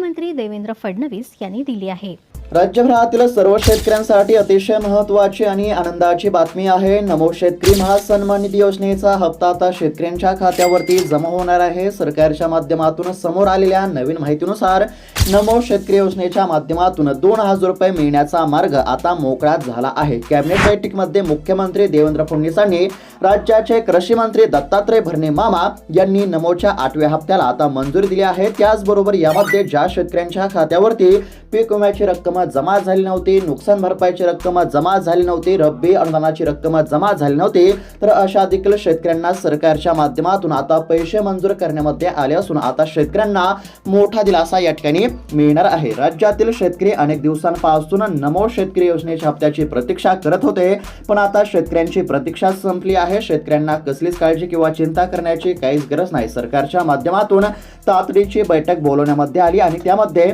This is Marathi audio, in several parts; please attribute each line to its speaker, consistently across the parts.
Speaker 1: मुख्यमंत्री देवेंद्र फडणवीस यांनी दिली आहे।
Speaker 2: राज्यभरातील सर्व शेतकऱ्यांसाठी अतिशय महत्त्वाची आणि आनंदाची बातमी आहे। नमो शेतकरी महासन्मान निधी योजनेचा हप्ता आता शेतकऱ्यांच्या खात्यावरती जमा होणार आहे। सरकारच्या माध्यमातून समोर आलेल्या नवीन माहितीनुसार नमो शेतकरी योजनेच्या माध्यमातून 2000 रुपये मिळण्याचा मार्ग आता मोकळा झाला आहे। कॅबिनेट बैठकीमध्ये मुख्यमंत्री देवेंद्र फडणवीसांनी राज्याचे कृषी मंत्री दत्तात्रय भरणे मामा यांनी नमोच्या 8व्या हप्त्याला आता मंजुरी दिली आहे। त्याचबरोबर यामध्ये ज्या शेतकऱ्यांच्या खात्यावरती पीक विम्याची रक्कम जमा झाली नव्हती, नुकसान भरपाईची रक्कम जमा झाली नव्हती, रब्बी अनुदानाची रक्कम जमा झाली नव्हती, तर अशा देखील शेतकऱ्यांना सरकारच्या माध्यमातून आता पैसे मंजूर करण्यामध्ये आले असून आता शेतकऱ्यांना मोठा दिलासा या ठिकाणी मिळणार आहे। राज्यातील शेतकरी अनेक दिवसांपासून नमो शेतकरी योजनेच्या हप्त्याची प्रतीक्षा करत होते, पण आता शेतकऱ्यांची प्रतीक्षा संपली आहे। शेतकऱ्यांना कसलीच काळजी किंवा चिंता करण्याची काहीच गरज नाही। सरकारच्या माध्यमातून तातडीची बैठक बोलवण्यामध्ये आली आणि त्यामध्ये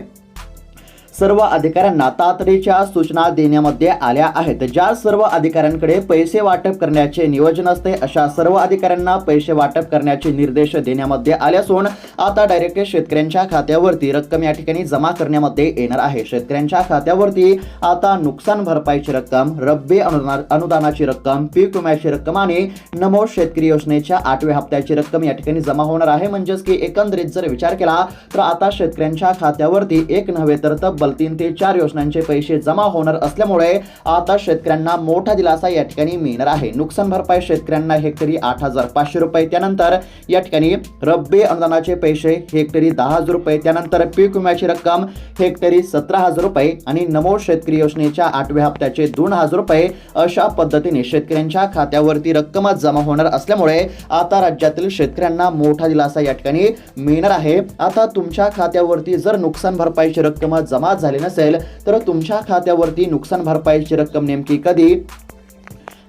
Speaker 2: सर्व अधिकाऱ्यांना तातडीच्या सूचना देण्यामध्ये आल्या आहेत। ज्या सर्व अधिकाऱ्यांकडे पैसे वाटप करण्याचे नियोजन असते अशा सर्व अधिकाऱ्यांना पैसे वाटप करण्याचे निर्देश देण्यामध्ये आले असून आता डायरेक्ट शेतकऱ्यांच्या खात्यावरती रक्कम या ठिकाणी जमा करण्यामध्ये येणार आहे। शेतकऱ्यांच्या खात्यावरती आता नुकसान भरपाईची रक्कम, रब्बी अनुदानाची रक्कम, पीक विम्याची रक्कम आणि नमो शेतकरी योजनेच्या 8व्या हप्त्याची रक्कम या ठिकाणी जमा होणार आहे। म्हणजेच की एकंदरीत जर विचार केला तर आता शेतकऱ्यांच्या खात्यावरती एक नव्हे तर 3 ते 4 योजनांचे पैसे जमा होणार असल्यामुळे आता शेतकऱ्यांना मोठा दिलासा या ठिकाणी मिळणार आहे। नुकसान भरपाई शेतकऱ्यांना हेक्टरी 8500 रुपये, त्यानंतर या ठिकाणी रब्बी अनुदानाचे पैसे हेक्टरी 10000 रुपये, त्यानंतर पीक विम्याची रक्कम हेक्टरी 17000 रुपये आणि नमो शेतकरी योजनेच्या 8व्या हप्त्याचे 2000 रुपये अशा पद्धतीने शेतकऱ्यांच्या खात्यावरती रक्कम जमा होणार असल्यामुळे आता राज्यातील शेतकऱ्यांना मोठा दिलासा या ठिकाणी मिळणार आहे। आता तुमच्या खात्यावरती जर नुकसान भरपाईची रक्कम जमा झाली नसेल तर तुमच्या खात्यावरती नुकसान भरपाईची रक्कम नेमकी कधी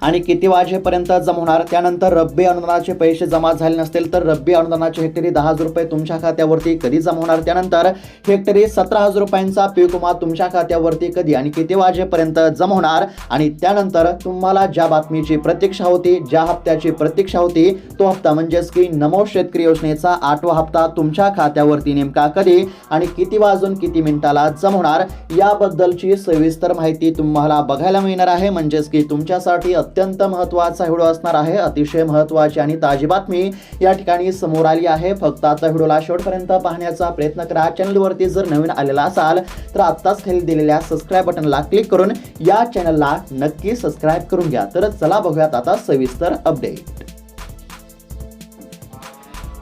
Speaker 2: आणि किती वाजेपर्यंत जमा होणार, त्यानंतर रब्बी अनुदानाचे पैसे जमा झाले नसतील तर रब्बी अनुदानाचे हेक्टरी 10000 रुपये तुमच्या खात्यावरती कधी जमा होणार, त्यानंतर हेक्टरी 17000 रुपयांचा पीक विमा तुमच्या खात्यावरती कधी आणि किती वाजेपर्यंत जमा होणार आणि त्यानंतर तुम्हाला ज्या बातमीची प्रतीक्षा होती, ज्या हप्त्याची प्रतीक्षा होती तो हप्ता म्हणजेच की नमो शेतकरी योजनेचा 8वा हप्ता तुमच्या खात्यावरती नेमका कधी आणि किती वाजून किती मिनिटाला जमा होणार याबद्दलची सविस्तर माहिती तुम्हाला बघायला मिळणार आहे। म्हणजेच की तुमच्यासाठी अत्यंत महत्त्वाचा व्हिडिओ असणार आहे। अतिशय महत्त्वाची आणि ताजी बातमी या ठिकाणी समोर आली आहे। फक्त आता व्हिडिओला शेवटपर्यंत पाहण्याचा प्रयत्न करा। चॅनलवरती जर नवीन आलेला असाल तर आत्ताच खाली दिलेल्या सबस्क्राइब बटनला क्लिक करून या चॅनलला नक्की सबस्क्राइब करून घ्या। तर चला बघूयात आता सविस्तर अपडेट।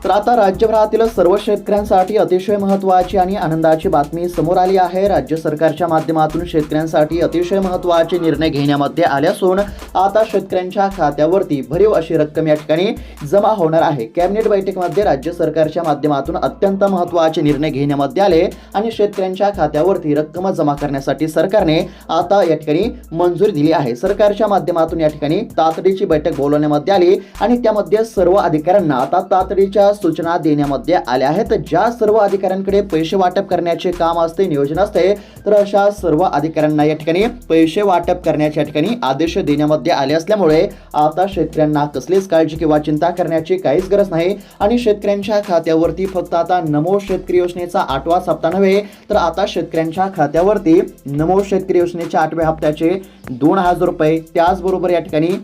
Speaker 2: तर आता राज्यभरातील सर्व शेतकऱ्यांसाठी अतिशय महत्त्वाची आणि आनंदाची बातमी समोर आली आहे। राज्य सरकारच्या माध्यमातून शेतकऱ्यांसाठी अतिशय महत्त्वाचे निर्णय घेण्यामध्ये आले असून आता शेतकऱ्यांच्या खात्यावरती भरीव अशी रक्कम या ठिकाणी जमा होणार आहे। कॅबिनेट बैठकीमध्ये राज्य सरकारच्या माध्यमातून अत्यंत महत्त्वाचे निर्णय घेण्यामध्ये आले आणि शेतकऱ्यांच्या खात्यावरती रक्कम जमा करण्यासाठी सरकारने आता या ठिकाणी मंजुरी दिली आहे। सरकारच्या माध्यमातून या ठिकाणी तातडीची बैठक बोलवण्यामध्ये आली आणि त्यामध्ये सर्व अधिकाऱ्यांना आता तातडीच्या सूचना देण्यामध्ये आल्या आहेत। ज्या सर्व अधिकाऱ्यांकडे पैसे वाटप करण्याचे काम असते, नियोजन असते, तर अशा सर्व अधिकाऱ्यांना या ठिकाणी पैसे वाटप करण्याच्या ठिकाणी आदेश देण्यामध्ये आले असल्यामुळे आता शेतकऱ्यांना कसलीच काळजी किंवा चिंता करण्याची काहीच गरज नाही आणि शेतकऱ्यांच्या खात्यावरती फक्त आता नमो शेतकरी योजनेचा 8वा हप्ता नव्हे तर आता शेतकऱ्यांच्या खात्यावरती नमो शेतकरी योजनेच्या 8व्या हप्त्याचे 2000 रुपये, त्याचबरोबर या ठिकाणी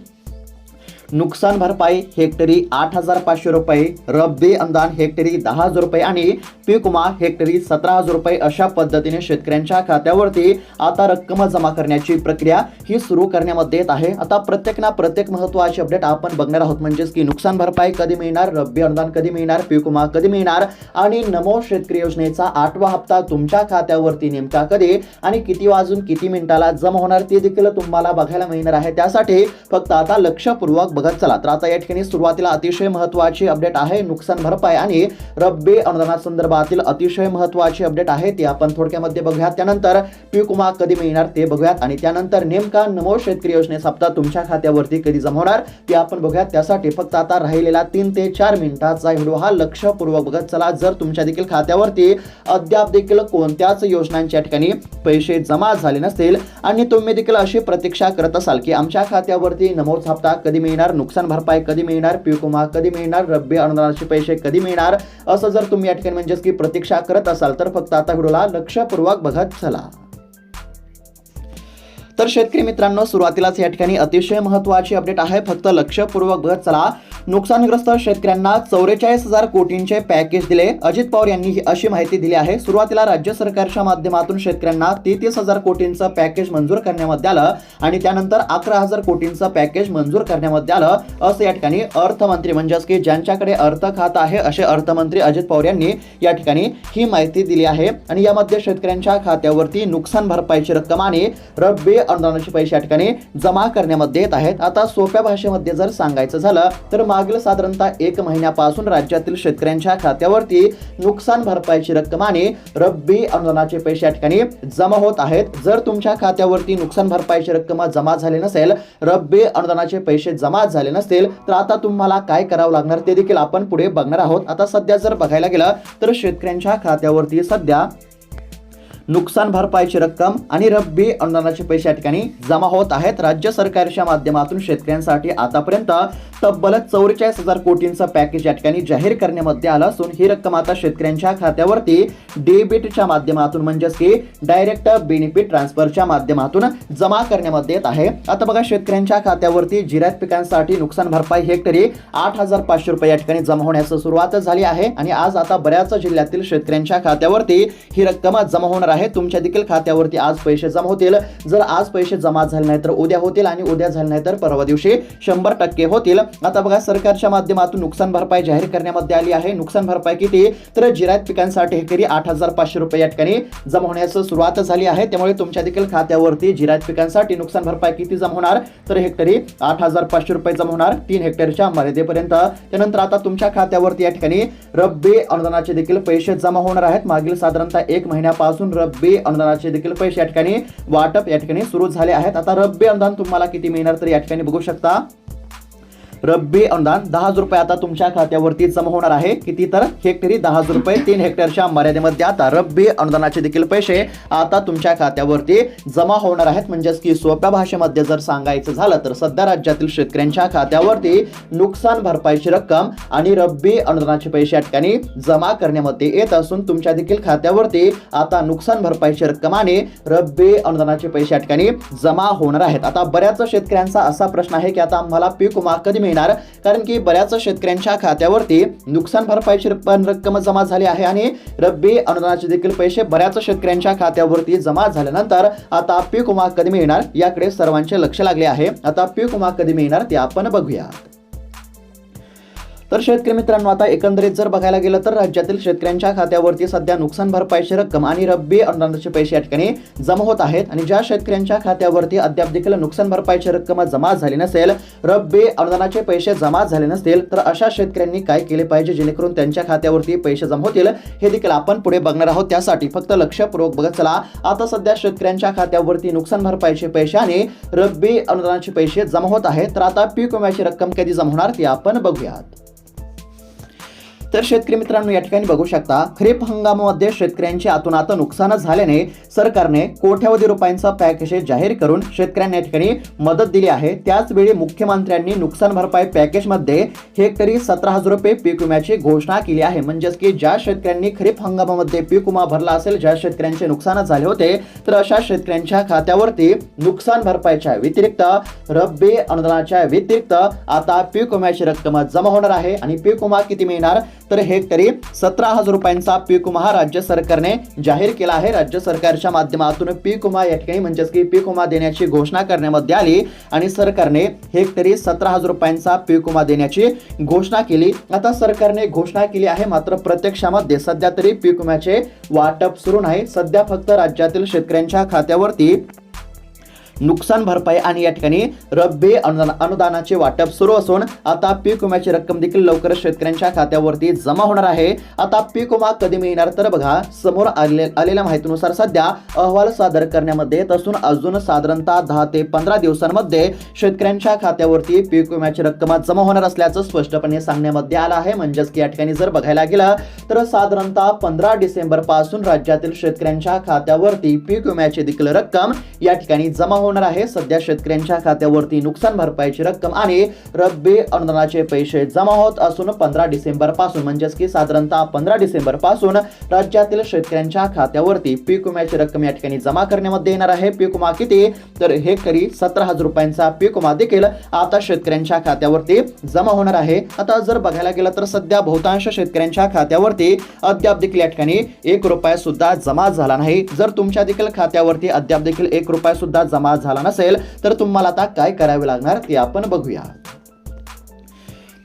Speaker 2: नुकसान भरपाई हेक्टरी 8500 रुपये, रब्बी अनुदान हेक्टरी 10000 रुपये आणि पीक विमा हेक्टरी 17000 रुपये अशा पद्धतीने शेतकऱ्यांच्या खात्यावरती आता रक्कम जमा करण्याची प्रक्रिया ही सुरू करण्यामध्ये येत आहे। आता प्रत्येक महत्त्वाचे अपडेट आपण बघणार आहोत। म्हणजेच की नुकसान भरपाई कधी मिळणार, रब्बी अनुदान कधी मिळणार, पीक विमा कधी मिळणार आणि नमो शेतकरी योजनेचा 8वा हप्ता तुमच्या खात्यावरती नेमका कधी आणि किती वाजून किती मिनिटाला जमा होणार ते देखील तुम्हाला बघायला मिळणार आहे। त्यासाठी फक्त आता लक्षपूर्वक बघत चला। तर आता या ठिकाणी सुरुवातीला अतिशय महत्त्वाची अपडेट आहे नुकसान भरपाई आणि रब्बी अनुदानासंदर्भातील अतिशय महत्त्वाची अपडेट आहे ती आपण थोडक्यामध्ये बघूयात। त्यानंतर पीक विमा कधी मिळणार ते बघूयात आणि त्यानंतर नेमका नमो शेतकरी योजनेचा हप्ता तुमच्या खात्यावरती कधी जमा होणार ते आपण बघूयात। त्यासाठी फक्त आता राहिलेला 3 ते 4 मिनिटाचा व्हिडिओ हा लक्षपूर्वक बघत चला। जर तुमच्या देखील खात्यावरती अद्याप देखील कोणत्याच योजनांच्या ठिकाणी पैसे जमा झाले नसतील आणि तुम्ही देखील अशी प्रतीक्षा करत असाल की आमच्या खात्यावरती नमोचा हप्ता कधी मिळणार, मिळणार, नुकसान भरपाई कधी मिळणार, पीक विमा कधी मिळणार, रब्बी अनुदानाचे पैसे कधी मिळणार, असं जर तुम्ही या ठिकाणी म्हणजेच की प्रतीक्षा करत असाल तर फक्त आता व्हिडिओला लक्षपूर्वक बघत चला. तर शेतकरी मित्रांनो, सुरुवातीलाच या ठिकाणी अतिशय महत्त्वाची अपडेट आहे, फक्त लक्षपूर्वक बघत चला. नुकसानग्रस्त शेतकऱ्यांना 44,000 कोटींचे पॅकेज दिले. अजित पवार यांनी अशी माहिती दिली आहे. सुरुवातीला राज्य सरकारच्या माध्यमातून शेतकऱ्यांना 33,000 कोटींचं पॅकेज मंजूर करण्यामध्ये आलं आणि त्यानंतर 11,000 कोटींचं पॅकेज मंजूर करण्यामध्ये आलं, असं या ठिकाणी अर्थमंत्री म्हणजेच की ज्यांच्याकडे अर्थ खातं आहे असे अर्थमंत्री अजित पवार यांनी या ठिकाणी ही माहिती दिली आहे. आणि यामध्ये शेतकऱ्यांच्या खात्यावरती नुकसान भरपाईची रक्कम आणि रब्बी अनुदानाचे पैसे या ठिकाणी जमा करण्यामध्ये येत आहेत. आता सोप्या भाषेमध्ये जर सांगायचं झालं तर मागील साधारणतः 1 महिन्यापासून राज्यातील शेतकऱ्यांच्या खात्यावरती नुकसान भरपाईची रक्कम आणि रब्बी अनुदानाचे पैसे या ठिकाणी जमा होत आहेत. जर तुमच्या खात्यावरती नुकसान भरपाईची रक्कम जमा झाली नसेल, रब्बी अनुदानाचे पैसे जमा झाले नसतील, तर आता तुम्हाला काय करावं लागणार ते देखील आपण पुढे बघणार आहोत. आता सध्या जर बघायला गेलं तर शेतकऱ्यांच्या खात्यावरती सध्या नुकसान भरपाईची रक्कम आणि रब्बी अनुदानाचे पैसे या ठिकाणी जमा होत आहेत. राज्य सरकारच्या माध्यमातून शेतकऱ्यांसाठी आतापर्यंत तब्बल 44,000 कोटींचं पॅकेज या ठिकाणी जाहीर करण्यामध्ये आलं असून ही रक्कम आता शेतकऱ्यांच्या खात्यावरती डेबिटच्या माध्यमातून म्हणजेच की डायरेक्ट बेनिफिट ट्रान्सफरच्या माध्यमातून जमा करण्यामध्ये येत आहे. आता बघा, शेतकऱ्यांच्या खात्यावरती जिरायत पिकांसाठी नुकसान भरपाई हेक्टरी 8,500 रुपये या ठिकाणी जमा होण्यास सुरुवात झाली आहे आणि आज आता बऱ्याच जिल्ह्यातील शेतकऱ्यांच्या खात्यावरती ही रक्कम जमा होणार आहे. तुमच्या देखील खात्यावरती आज पैसे जमा होतील. जर आज पैसे जमा झाले नाही तर उद्या होतील आणि उद्या झाले नाही तर परवा दिवशी 100% होतील. आता बघा, सरकारच्या माध्यमातून नुकसान भरपाई जाहीर करण्यामध्ये आली आहे. नुकसान भरपाई किती, तर जिरायत पिकांसाठी हेक्टरी 8,500 रुपये या ठिकाणी जमा होण्यास सुरुवात झाली आहे. त्यामुळे तुमच्या देखील खात्यावरती जिरायत पिकांसाठी नुकसान भरपाई किती जमा होणार, तर हेक्टरी 8,500 रुपये जमा होणार 3 हेक्टरच्या मर्यादेपर्यंत. त्यानंतर आता तुमच्या खात्यावरती या ठिकाणी रब्बी अनुदानाचे देखील पैसे जमा होणार आहेत. मागील साधारणतः 1 महिन्यापासून रब्बी अनुदानाचे देखील पैसे या ठिकाणी वाटप या ठिकाणी सुरू झाले आहेत. आता रब्बी अनुदान तुम्हाला किती मिळणार तर या ठिकाणी बघू शकता. रब्बी अनुदान 10,000 रुपये आता तुमच्या खात्यावरती जमा होणार आहे. किती, तर हेक्टरी 10,000 रुपये 3 हेक्टरच्या मर्यादेमध्ये आता रब्बी अनुदानाचे देखील पैसे आता तुमच्या खात्यावरती जमा होणार आहेत. म्हणजेच की सोप्या भाषेमध्ये जर सांगायचं झालं तर सध्या राज्यातील शेतकऱ्यांच्या खात्यावरती नुकसान भरपाईची रक्कम आणि रब्बी अनुदानाचे पैसे या ठिकाणी जमा करण्यामध्ये येत असून तुमच्या देखील खात्यावरती आता नुकसान भरपाईची रक्कम आणि रब्बी अनुदानाचे पैसे या ठिकाणी जमा होणार आहेत. आता बऱ्याच शेतकऱ्यांचा असा प्रश्न आहे की आता आम्हाला पीक विमा कधी मिळणार, कारण की बऱ्याच शेतकऱ्यांच्या खात्यावरती नुकसान भरपाईची रक्कम जमा झाली आहे आणि रब्बी अनुदानाचे देखील पैसे बऱ्याच शेतकऱ्यांच्या खात्यावरती जमा झाल्यानंतर आता पीक विमा कधी मिळणार याकडे सर्वांचे लक्ष लागले आहे. आता पीक विमा कधी मिळणार ते आपण बघूया. तर शेतकरी मित्रांनो, आता एकंदरीत जर बघायला गेलं तर राज्यातील शेतकऱ्यांच्या खात्यावरती सध्या नुकसान भरपाईची रक्कम आणि रब्बी अनुदानाचे पैसे या ठिकाणी जमा होत आहेत. आणि ज्या शेतकऱ्यांच्या खात्यावरती अद्याप देखील नुकसान भरपाईची रक्कम जमा झाली नसेल, रब्बी अनुदानाचे पैसे जमा झाले नसतील, तर अशा शेतकऱ्यांनी काय केले पाहिजे जेणेकरून त्यांच्या खात्यावरती पैसे जमा होतील हे देखील आपण पुढे बघणार आहोत. त्यासाठी फक्त लक्षपूर्वक बघत चला. आता सध्या शेतकऱ्यांच्या खात्यावरती नुकसान भरपाईचे पैसे आणि रब्बी अनुदानाचे पैसे जमा होत आहेत. तर आता पीक विम्याची रक्कम कधी जमा होणार ती आपण बघूयात. तर शेतकरी मित्रांनो, या ठिकाणी बघू शकता, खरीप हंगामामध्ये शेतकऱ्यांचे आतोनात नुकसान झाल्याने सरकारने कोट्यवधी रुपयांचा पॅकेज जाहीर करून शेतकऱ्यांना या ठिकाणी मदत दिली आहे. त्याचवेळी मुख्यमंत्र्यांनी नुकसान भरपाई पॅकेजमध्ये हेक्टरी 17,000 रुपये पीक विम्याची घोषणा केली आहे. म्हणजेच की ज्या शेतकऱ्यांनी खरीप हंगामामध्ये पीक विमा भरला असेल, ज्या शेतकऱ्यांचे नुकसान झाले होते, तर अशा शेतकऱ्यांच्या खात्यावरती नुकसान भरपाईच्या व्यतिरिक्त रब्बी अनुदानाच्या व्यतिरिक्त आता पीक विम्याची रक्कम जमा होणार आहे. आणि पीक विमा किती मिळणार, तर हेक्टरी 17,000 रुपयांचा पीक विमा राज्य सरकारने जाहीर केला आहे. राज्य सरकारच्या माध्यमातून पीक विमा या ठिकाणी म्हणजेच की पीक विमा देण्याची घोषणा करण्यामध्ये आली आणि सरकारने हेक्टरी 17,000 रुपयांचा पीक विमा देण्याची घोषणा केली. आता सरकारने घोषणा केली आहे, मात्र प्रत्यक्षामध्ये सध्या तरी पीक विम्याचे वाटप सुरू नाही. सध्या फक्त राज्यातील शेतकऱ्यांच्या खात्यावरती नुकसान भरपाई आणि या ठिकाणी रब्बी अनुदानाचे वाटप सुरू असून आता पीक विम्याची रक्कम देखील लवकरच शेतकऱ्यांच्या खात्यावरती जमा होणार आहे. आता पीक विमा कधी मिळणार, तर बघा, समोर आलेल्या माहितीनुसार सध्या अहवाल सादर करण्यामध्ये येत असून अजून साधारणतः 10 ते 15 दिवसांमध्ये शेतकऱ्यांच्या खात्यावरती पीक विम्याची रक्कम जमा होणार असल्याचं स्पष्टपणे सांगण्यामध्ये आलं आहे. म्हणजेच की या ठिकाणी जर बघायला गेलं तर साधारणतः 15 डिसेंबर पासून राज्यातील शेतकऱ्यांच्या खात्यावरती पीक विम्याची देखील रक्कम या ठिकाणी जमा होणार आहे. सध्या शेतकऱ्यांच्या खात्यावरती नुकसान भरपाईची रक्कम आणि रब्बी अनुदानाचे पैसे जमा होत असून 15 डिसेंबर पासून म्हणजेच की साधारणतः 15 डिसेंबर पासून राज्यातील शेतकऱ्यांच्या खात्यावरती पीक विम्याची रक्कम या ठिकाणी जमा करण्यामध्ये येणार आहे. पीक विमा किती, तर हेक्टरी 17,000 रुपयांचा पीक विमा देखील आता शेतकऱ्यांच्या खात्यावरती जमा होणार आहे. आता जर बघायला गेलं तर सध्या बहुतांश शेतकऱ्यांच्या खात्यावरती अद्याप देखील या ठिकाणी 1 रुपया सुद्धा जमा झाला नाही. जर तुमच्या देखील खात्यावरती अद्याप देखील 1 रुपया सुद्धा जमा झाला नसेल तर तुम्हाला आता काय करावे लागणार ते आपण बघूया.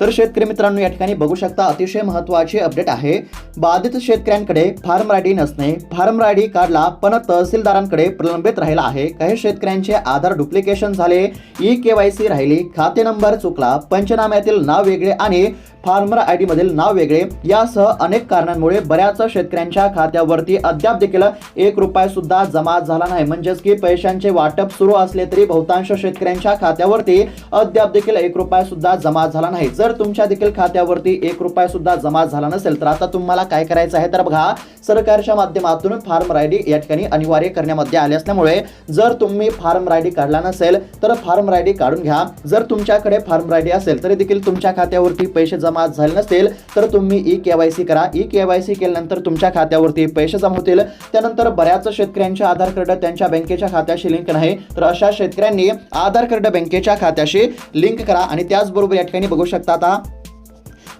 Speaker 2: तर शेतकरी मित्रांनो, या ठिकाणी बघू शकता अतिशय महत्त्वाची अपडेट आहे. बाधित शेतकऱ्यांकडे फार्म आयडी नसणे, फार्म आयडी काढला पण तहसीलदारांकडे प्रलंबित राहिला आहे. काही शेतकऱ्यांचे आधार डुप्लिकेशन झाले, ई-केवायसी राहिली, खाते नंबर चुकला, पंचनाम्यातील नाव वेगळे आणि फार्मर आयडी मधील नाव वेगळे यासह अनेक कारणांमुळे बऱ्याच शेतकऱ्यांच्या खात्यावरती अद्याप देखील 1 रुपया सुद्धा जमा झाला नाही. म्हणजेच की पैशांचे वाटप सुरू असले तरी बहुतांश शेतकऱ्यांच्या खात्यावरती अद्याप देखील 1 रुपया सुद्धा जमा झाला नाही. जर तुमच्या देखील खात्यावरती 1 रुपया सुद्धा जमा झाला नसेल तर आता तुम्हाला काय करायचं आहे, तर बघा सरकारच्या माध्यमातून फार्मर आयडी या ठिकाणी अनिवार्य करण्यामध्ये आले असल्यामुळे जर तुम्ही फार्मर आयडी काढला नसेल तर फार्मर आयडी काढून घ्या. जर तुमच्याकडे फार्मर आयडी असेल तरी देखील तुमच्या खात्यावरती पैसे जमा झाले नसतील तर तुम्ही ई-केवायसी करा. ई-केवायसी केल्यानंतर तुमच्या खात्यावरती पैसे जमा होतील. त्यानंतर बऱ्याच शेतकऱ्यांचे आधार कार्ड त्यांच्या बँकेच्या खात्याशी लिंक नाही, तर अशा शेतकऱ्यांनी आधार कार्ड बँकेच्या खात्याशी लिंक करा. आणि त्याचबरोबर या ठिकाणी बघू शकता आता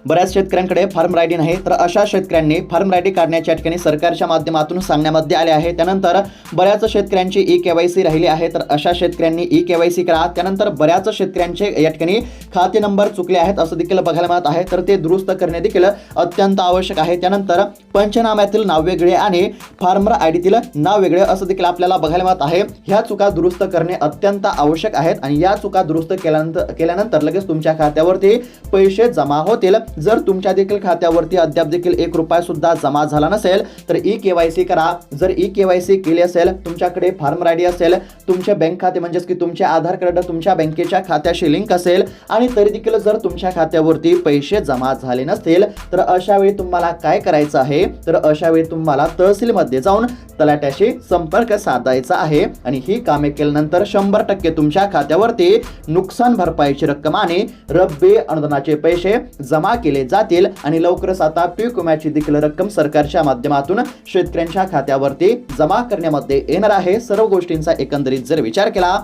Speaker 2: बऱ्याच शेतकऱ्यांकडे फार्मर आयडी नाही, तर अशा शेतकऱ्यांनी फार्मर आयडी काढण्याच्या ठिकाणी सरकारच्या माध्यमातून सांगण्यामध्ये आले आहे. त्यानंतर बऱ्याच शेतकऱ्यांची ई-केवायसी राहिली आहे, तर अशा शेतकऱ्यांनी ई-केवायसी करा. त्यानंतर बऱ्याच शेतकऱ्यांचे या ठिकाणी खाते नंबर चुकले आहेत असं देखील बघायला मिळत आहे, तर ते दुरुस्त करणे देखील अत्यंत आवश्यक आहे. त्यानंतर पंचनाम्यातील नाव वेगळे आणि फार्मर आयडीतील नाव वेगळे असं देखील आपल्याला बघायला मिळत आहे. ह्या चुका दुरुस्त करणे अत्यंत आवश्यक आहेत आणि या चुका दुरुस्त केल्यानंतर लगेच तुमच्या खात्यावरती पैसे जमा होतील. जर तुमच्या देखील खात्यावरती अद्याप देखील 1 रुपया सुद्धा जमा झाला नसेल तर ई-केवायसी करा. जर ई-केवायसी केली असेल, तुमच्याकडे फार्मर आयडी असेल, तुमचे बँक खाते म्हणजेच की तुमचे आधार कार्ड तुमच्या बँकेच्या खात्याशी लिंक असेल आणि तरी देखील जर तुमच्या खात्यावरती पैसे जमा झाले नसतील तर अशा वेळी तुम्हाला काय करायचं आहे, तर अशा वेळी तुम्हाला तहसीलमध्ये जाऊन तलाट्याशी संपर्क साधायचा आहे आणि ही कामे केल्यानंतर 100% तुमच्या खात्यावरती नुकसान भरपाईची रक्कम आणि रब्बी अनुदानाचे पैसे जमा केले जातील. आणि लवकरच आता पीक विम्याची देखील रक्कम सरकारच्या माध्यमातून शेतकऱ्यांच्या खात्यावरती जमा करण्यामध्ये येणार आहे. सर्व गोष्टींचा एकंदरीत जर विचार केला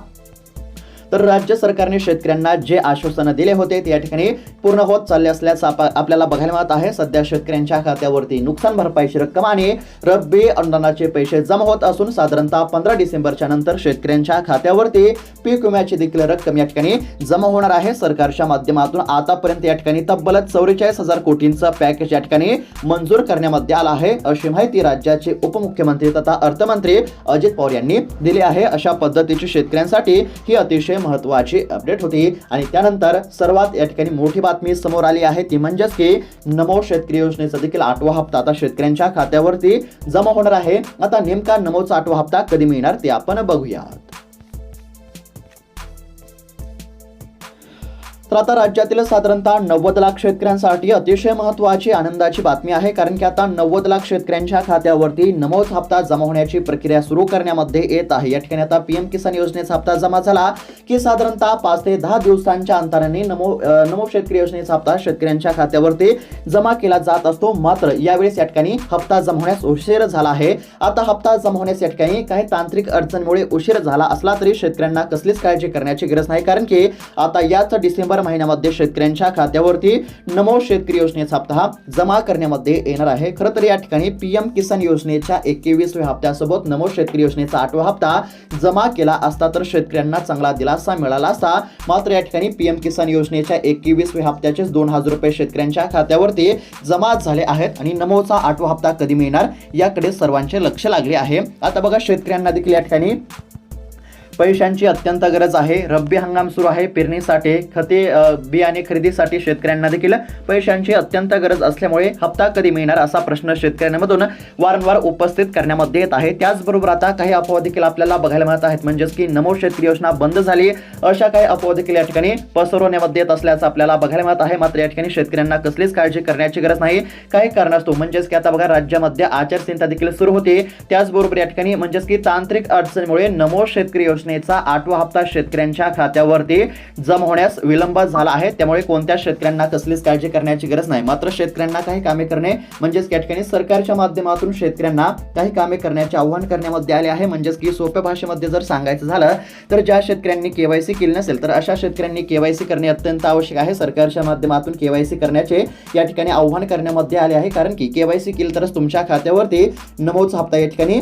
Speaker 2: तर राज्य सरकारने शेतकऱ्यांना जे आश्वासन दिले होते ते या ठिकाणी पूर्ण होत चालले असल्याचं आपल्याला बघायला मिळत आहे. सध्या शेतकऱ्यांच्या खात्यावरती नुकसान भरपाईची रक्कम आणि रब्बी अनुदानाचे पैसे जमा होत असून साधारणतः 15 डिसेंबरच्या नंतर शेतकऱ्यांच्या खात्यावरती पीक विम्याची देखील रक्कम या ठिकाणी जमा होणार आहे. सरकारच्या माध्यमातून आतापर्यंत या ठिकाणी तब्बल 44,000 कोटींचं पॅकेज या ठिकाणी मंजूर करण्यामध्ये आलं आहे, अशी माहिती राज्याचे उपमुख्यमंत्री तथा अर्थमंत्री अजित पवार यांनी दिली आहे. अशा पद्धतीची शेतकऱ्यांसाठी ही अतिशय महत्त्वाची अपडेट होती. आणि त्यानंतर सर्वात या ठिकाणी मोठी बातमी समोर आली आहे ती म्हणजेच की नमो शेतकरी योजनेचा देखील 8वा हप्ता आता शेतकऱ्यांच्या खात्यावरती जमा होणार आहे. आता नेमका नमोचा 8वा हप्ता कधी मिळणार ते आपण बघूया. तर आता राज्यातील साधारणतः 90 लाख शेतकऱ्यांसाठी अतिशय महत्त्वाची आनंदाची बातमी आहे, कारण की आता 90 लाख शेतकऱ्यांच्या खात्यावरती नमोच हप्ता जमा होण्याची प्रक्रिया सुरू करण्यामध्ये येत आहे. या ठिकाणी आता पीएम किसान योजनेचा हप्ता जमा झाला की साधारणतः 5 ते 10 दिवसांच्या अंतराने नमो शेतकरी योजनेचा हप्ता शेतकऱ्यांच्या खात्यावरती जमा केला जात असतो. मात्र यावेळेस या ठिकाणी हप्ता जमा होण्यास उशीर झाला आहे. आता हप्ता जमा होण्यास या ठिकाणी काही तांत्रिक अडचणीमुळे उशीर झाला असला तरी शेतकऱ्यांना कसलीच काळजी करण्याची गरज नाही, कारण की आता याच डिसेंबर महिन्यामध्ये शेतकऱ्यांच्या खात्यावरती नमो शेतकरी योजनेचा हप्ता जमा करण्यामध्ये येणार आहे. खरं तर या ठिकाणी पीएम किसान योजनेच्या 21व्या हप्त्यासोबत नमो शेतकरी योजनेचा 8वा हप्ता जमा केला असता तर शेतकऱ्यांना चांगला दिलासा मिळाला असता. मात्र या ठिकाणी पीएम किसान योजनेच्या 21व्या हप्त्याचे 2,000 रुपये शेतकऱ्यांच्या खात्यावरती जमा झाले आहेत आणि नमोचा 8वा हप्ता कधी मिळणार याकडे सर्वांचे लक्ष लागले आहे. आता बघा शेतकऱ्यांना देखील या ठिकाणी पैशांची अत्यंत गरज आहे. रब्बी हंगाम सुरू आहे, पेरणीसाठी खते बियाणे खरेदीसाठी शेतकऱ्यांना देखील पैशांची अत्यंत गरज असल्यामुळे हप्ता कधी मिळणार असा प्रश्न शेतकऱ्यांमधून वारंवार उपस्थित करण्यामध्ये येत आहे. त्याचबरोबर आता काही अफवा देखील आपल्याला बघायला मिळत आहेत, म्हणजेच की नमो शेतकरी योजना बंद झाली अशा काही अफवा देखील या ठिकाणी पसरवण्यामध्ये येत असल्याचं आपल्याला बघायला मिळत आहे. मात्र या ठिकाणी शेतकऱ्यांना कसलीच काळजी करण्याची गरज नाही. काही कारणास्तव म्हणजेच की आता बघा राज्यामध्ये आचारसंहिता देखील सुरू होते. त्याचबरोबर या ठिकाणी म्हणजेच की तांत्रिक अडचणीमुळे नमो शेतकरी योजनेचा 8वा हप्ता शेतकऱ्यांच्या खात्यावरती जमा होण्यास विलंब झाला आहे। त्यामुळे कोणत्या शेतकऱ्यांना कसलीच काळजी करण्याची गरज नाही। मात्र शेतकऱ्यांना काही कामे करणे म्हणजेच या ठिकाणी सरकारच्या माध्यमातून शेतकऱ्यांना काही कामे करण्याचे आवाहन करण्यामध्ये आले आहे। म्हणजेच की सोप्या भाषेमध्ये जर सांगायचं झालं तर ज्या शेतकऱ्यांनी केवायसी केली नसेल तर अशा शेतकऱ्यांनी केवायसी करणे अत्यंत आवश्यक आहे। सरकारच्या माध्यमातून केवायसी करण्याचे या ठिकाणी आवाहन करण्यामध्ये आले आहे, कारण की केवायसी केली तरच तुमच्या खात्यावरती नमोचा हप्ता या ठिकाणी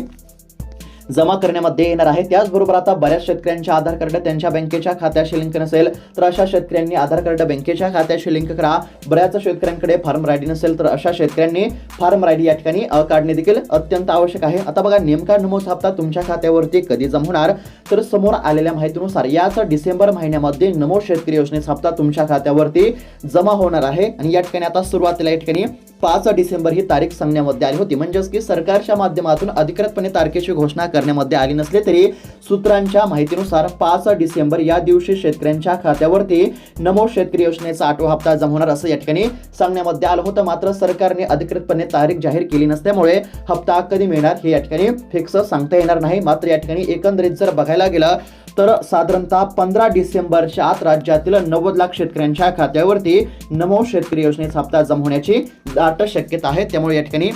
Speaker 2: जमा करण्यामध्ये येणार आहे। त्याचबरोबर आता बऱ्याच शेतकऱ्यांचे आधार कार्ड त्यांच्या बँकेच्या खात्याशी लिंक नसेल तर अशा शेतकऱ्यांनी आधार कार्ड बँकेच्या खात्याशी लिंक करा। बऱ्याच शेतकऱ्यांकडे फार्म आयडी नसेल तर अशा शेतकऱ्यांनी फार्म आयडी या ठिकाणी काढणे देखील अत्यंत आवश्यक आहे। आता बघा नेमका नमोचा हप्ता तुमच्या खात्यावरती कधी जमा होणार, तर समोर आलेल्या माहितीनुसार याच डिसेंबर महिन्यामध्ये नमो शेतकरी योजनेचा हप्ता तुमच्या खात्यावरती जमा होणार आहे। आणि या ठिकाणी आता सुरुवातीला या ठिकाणी 5 डिसेंबर ही तारीख सांगण्यामध्ये आली होती। म्हणजेच की सरकारच्या माध्यमातून अधिकृतपणे तारखेची घोषणा करण्यामध्ये आली नसली तरी सूत्रांच्या माहितीनुसार 5 डिसेंबर या दिवशी शेतकऱ्यांच्या खात्यावरती नमो शेतकरी योजनेचा 8वा हप्ता जमा होणार असं या ठिकाणी सांगण्यामध्ये आलं होतं। मात्र सरकारने अधिकृतपणे तारीख जाहीर केली नसल्यामुळे हप्ता कधी मिळणार हे या ठिकाणी फिक्स सांगता येणार नाही। मात्र या ठिकाणी एकंदरीत जर बघायला गेलं तर साधारणतः 15 डिसेंबरच्या आत राज्यातील 90 लाख शेतकऱ्यांच्या खात्यावरती नमो शेतकरी योजनेचा हप्ता जमा होण्याची दाट शक्यता आहे। त्यामुळे या ठिकाणी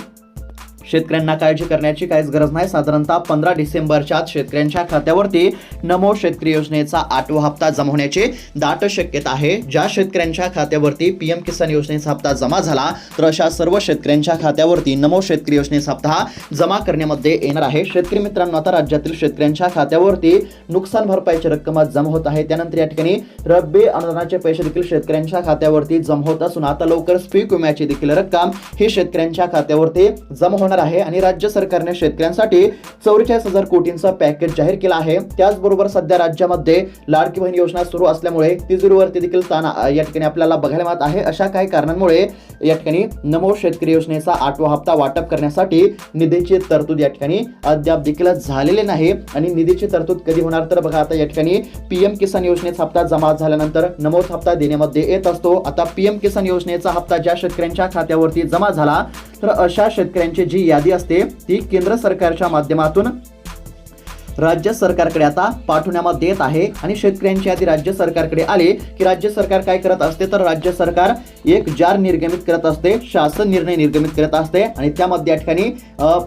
Speaker 2: शेतकऱ्यांना काळजी करण्याची काहीच गरज नाही। साधारणतः 15 डिसेंबरच्या आत शेतकऱ्यांच्या खात्यावरती नमो शेतकरी योजनेचा 8वा हप्ता जमा होण्याची दाट शक्यता आहे। ज्या शेतकऱ्यांच्या खात्यावरती पीएम किसान योजनेचा हप्ता जमा झाला तर अशा सर्व शेतकऱ्यांच्या खात्यावरती नमो शेतकरी योजनेचा हप्ता जमा करण्यामध्ये येणार आहे। शेतकरी मित्रांनो, आता राज्यातील शेतकऱ्यांच्या खात्यावरती नुकसान भरपाईची रक्कम जमा होत आहे। त्यानंतर या ठिकाणी रब्बी अनुदानाचे पैसे देखील शेतकऱ्यांच्या खात्यावरती जमा होत असून आता लवकरच पीक विम्याची देखील रक्कम ही शेतकऱ्यांच्या खात्यावरती जमा होणार आहे। आणि राज्य सरकारने शेतकऱ्यांसाठी 44,000 कोटींचा पॅकेज जाहीर केला आहे। त्याचबरोबर सध्या राज्यामध्ये लाडकी बहीण योजना सुरू असल्यामुळे तिजोरीवरती देखील ताण या ठिकाणी आपल्याला बघायला मिळत आहे। अशा काही कारणांमुळे या ठिकाणी नमो शेतकरी योजनेचा 8वा हप्ता वाटप करण्यासाठी निधीची तरतूद या ठिकाणी अद्याप देखील झालेली नाही। आणि निधीची तरतूद कधी होणार, तर बघा आता या ठिकाणी पीएम किसान योजनेचा हप्ता जमा झाल्यानंतर नमोचा हप्ता देण्यामध्ये येत असतो। आता पीएम किसान योजनेचा हप्ता ज्या शेतकऱ्यांच्या खात्यावरती जमा झाला तर अशा शेतकऱ्यांची जी यादी असते ती केंद्र सरकारच्या माध्यमातून राज्य सरकारकडे आता पाठवण्यामध्ये येत आहे। आणि शेतकऱ्यांची यादी राज्य सरकारकडे आली की राज्य सरकार काय करत असते, तर राज्य सरकार एक जार निर्गमित करत असते, शासन निर्णय निर्गमित करत असते आणि त्यामध्ये या ठिकाणी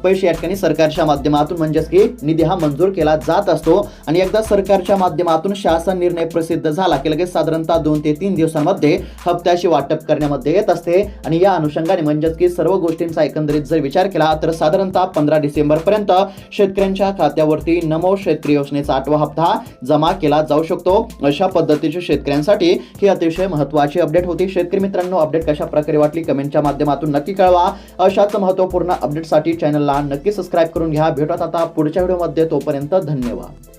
Speaker 2: पैसे या ठिकाणी सरकारच्या माध्यमातून म्हणजेच की निधी हा मंजूर केला जात असतो। आणि एकदा सरकारच्या माध्यमातून शासन निर्णय प्रसिद्ध झाला की लगेच साधारणतः 2 ते 3 दिवसांमध्ये हप्त्याची वाटप करण्यामध्ये येत असते। आणि या अनुषंगाने म्हणजेच की सर्व गोष्टींचा एकंदरीत जर विचार केला तर साधारणतः 15 डिसेंबर पर्यंत शेतकऱ्यांच्या खात्यावरती नमो शेतकरी योजनेचा 8वा हप्ता जमा केला जाऊ शकतो। अशा पद्धतीच्या शेतकऱ्यांसाठी ही अतिशय महत्त्वाची अपडेट होती। शेतकरी मित्रांनो, अपडेट कशा प्रकारे वाटली कमेंटच्या माध्यमातून नक्की कळवा। अशाच महत्त्वपूर्ण अपडेटसाठी चॅनलला नक्की सबस्क्राईब करून घ्या। भेटूयात आता पुढच्या व्हिडिओमध्ये, तोपर्यंत धन्यवाद।